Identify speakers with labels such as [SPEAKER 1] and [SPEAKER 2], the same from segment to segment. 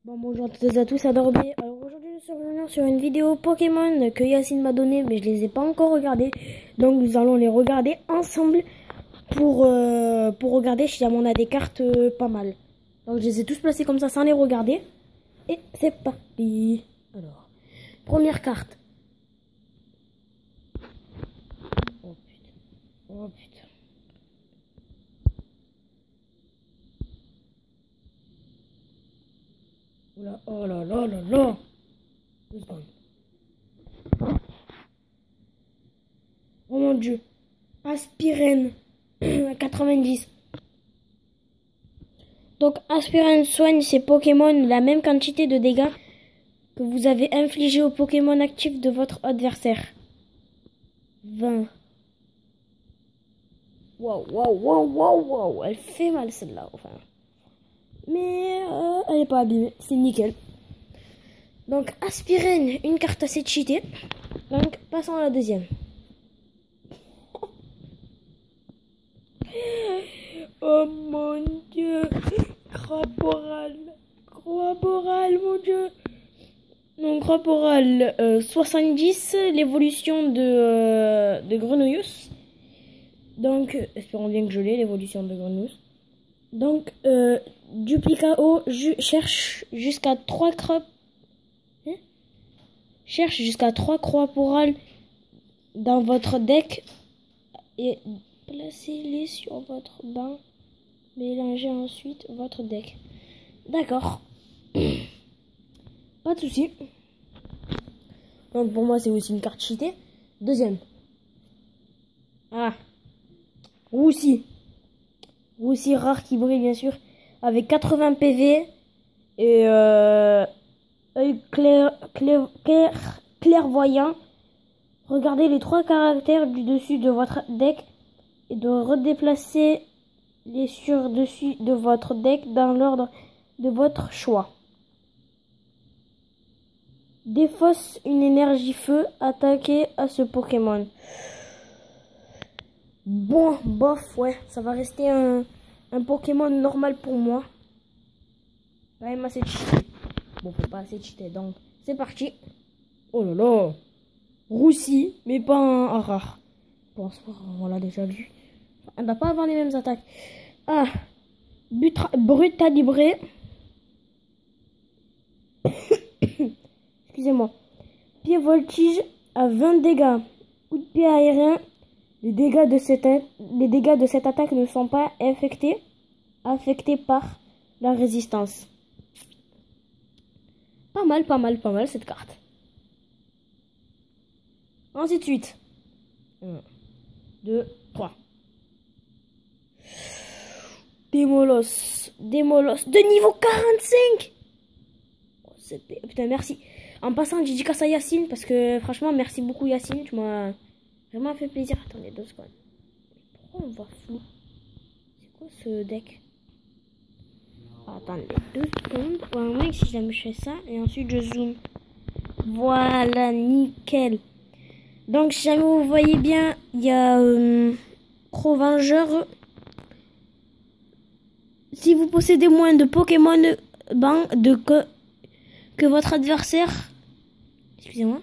[SPEAKER 1] Bonjour à toutes et à tous, Adorbé. Alors aujourd'hui, je suis revenu sur une vidéo Pokémon que Yacine m'a donné, mais je les ai pas encore regardées. Donc nous allons les regarder ensemble pour regarder si on a des cartes pas mal. Donc je les ai tous placés comme ça sans les regarder. Et c'est parti. Alors, première carte. Oh putain. Oh putain. Oula, oh là là là là. 2 secondes. Oh mon dieu. Aspirine. 90. Donc Aspirine soigne ces Pokémon la même quantité de dégâts que vous avez infligé au Pokémon actif de votre adversaire. 20. Waouh, waouh, waouh, waouh, waouh. Elle fait mal celle-là, enfin. Mais elle n'est pas abîmée, c'est nickel. Donc Aspirine, une carte assez cheatée. Donc passons à la deuxième. Oh mon dieu. Craporal, mon dieu. Donc Craporal 70, l'évolution de Grenouillus. Donc, espérons bien que je l'ai, l'évolution de Grenouillus. Donc, Duplicao cherche jusqu'à 3 crap. Cherche jusqu'à 3 Craporal dans votre deck et placez-les sur votre banc. Mélangez ensuite votre deck. D'accord. Pas de souci. Donc pour moi c'est aussi une carte cheatée. Deuxième. Ah. Roussi. Roussi rare qui brille bien sûr. Avec 80 PV. Et œil clairvoyant. Regardez les 3 caractères du dessus de votre deck. Et de redéplacer les sur-dessus de votre deck dans l'ordre de votre choix. Défausse une énergie feu attaquée à ce Pokémon. Bon, bof, ouais, ça va rester un Pokémon normal pour moi. Quand même assez cheaté. Bon, faut pas assez cheaté, donc c'est parti. Oh là là, Roussi, mais pas un rare. Bon, on l'a déjà vu. On va pas avoir les mêmes attaques. Ah, Brutalibré. Excusez-moi. Pied voltige à 20 dégâts. Coup de pied aérien. Les dégâts de cette attaque ne sont pas affectés par la résistance. Pas mal cette carte. Ainsi de suite. 1, 2, 3. Démolos de niveau 45. Oh, putain, merci. En passant, j'ai dit à Yacine parce que franchement, merci beaucoup Yacine. Tu m'as vraiment fait plaisir. Attendez 2 secondes. Pourquoi on voit flou? C'est quoi ce deck? Attendez 2 secondes. Voilà, mec, si jamais je fais ça et ensuite je zoome. Voilà, nickel. Donc, si jamais vous voyez bien, il y a Crovengeur. Si vous possédez moins de Pokémon que votre adversaire, excusez-moi,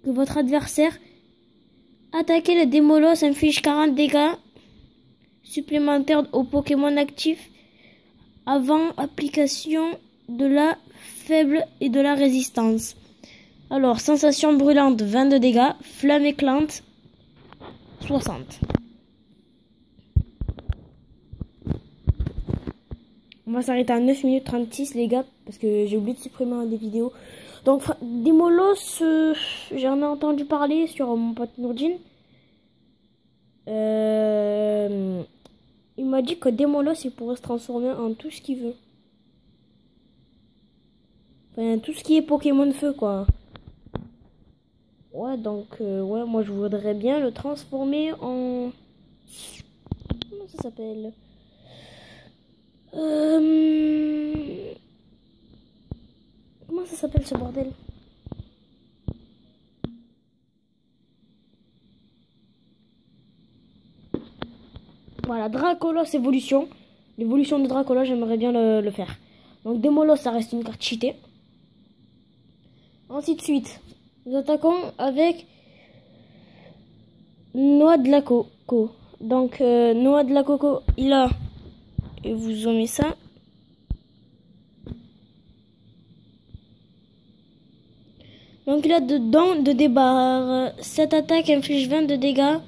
[SPEAKER 1] que votre adversaire, attaquer le Démolos inflige 40 dégâts supplémentaires au Pokémon actif avant application de la faible et de la résistance. Alors, sensation brûlante, 22 dégâts, flamme éclante, 60. On va s'arrêter à 9 minutes 36 les gars, parce que j'ai oublié de supprimer des vidéos. Donc Démolos, j'en ai entendu parler sur mon pote Nourdine. Il m'a dit que Démolos il pourrait se transformer en tout ce qu'il veut. Enfin, tout ce qui est Pokémon feu quoi. Ouais, donc ouais, moi je voudrais bien le transformer en... Comment ça s'appelle? Comment ça s'appelle ce bordel? Voilà, Dracolos évolution. L'évolution de Dracolos, j'aimerais bien le faire. Donc Démolos, ça reste une carte cheatée. Ainsi de suite. Nous attaquons avec Noix de la Coco. Donc Noix de la Coco, il a... Et vous en mettez ça. Donc il a dedans de débarre. Cette attaque inflige 20 de dégâts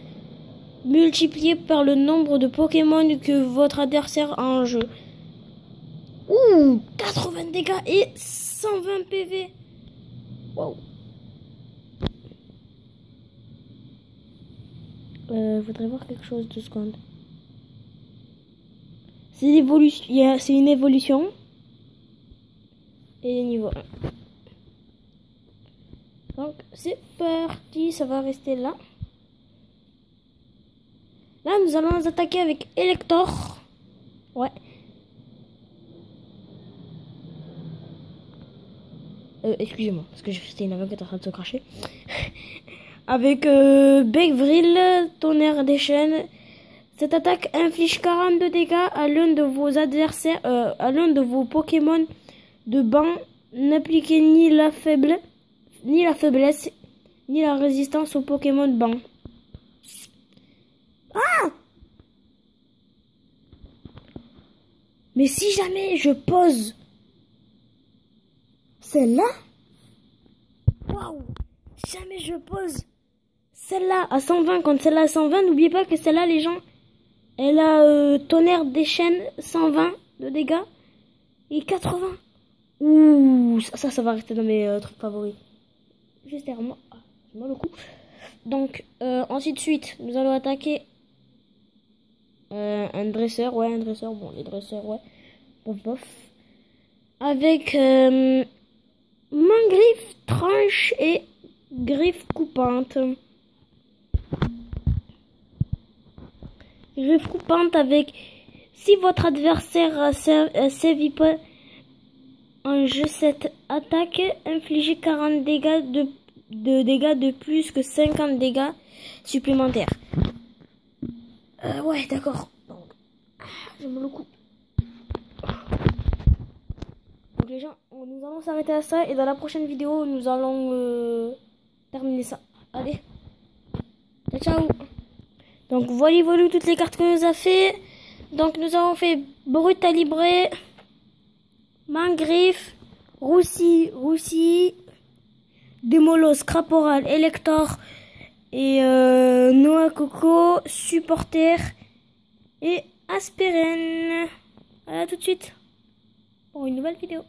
[SPEAKER 1] multiplié par le nombre de Pokémon que votre adversaire a en jeu. Ouh, 80 dégâts et 120 PV. Wow. Faudrait voir quelque chose, 2 secondes. C'est une évolution. Et niveau 1. Donc c'est parti, ça va rester là. Là nous allons nous attaquer avec Elector. Ouais. Excusez-moi, parce que c'était une aveugle qui est en train de se cracher. Avec Beckvril, tonnerre des chaînes. Cette attaque inflige 42 dégâts à l'un de vos adversaires, à l'un de vos Pokémon de banc. N'appliquez ni la faiblesse, ni la résistance aux Pokémon de banc. Ah! Mais si jamais je pose celle-là, waouh! Jamais je pose celle-là à 120 contre celle-là à 120. N'oubliez pas que celle-là, les gens, elle a tonnerre des chaînes 120 de dégâts et 80. Ouh, ça va rester dans mes trucs favoris. Juste derrière moi, j'ai mal au cou. Donc, ensuite de suite, nous allons attaquer un dresseur, ouais, un dresseur. Bon, les dresseurs, ouais, bof. Avec Mangriffe, tranche et griffe coupante. Griffe coupante avec... Si votre adversaire sévit pas en jeu, cette attaque inflige 40 dégâts de dégâts de plus que 50 dégâts supplémentaires. Ouais, d'accord. Donc, j'ai mal au cou. Donc les gens, nous allons s'arrêter à ça et dans la prochaine vidéo, nous allons terminer ça. Allez, ciao. Donc voilà toutes les cartes que nous avons fait. Donc nous avons fait Brutalibré, Mangriffe, Roussi, Démolos, Craporal, Elector et Noix Coco, Supporter et Aspirine. À tout de suite pour une nouvelle vidéo.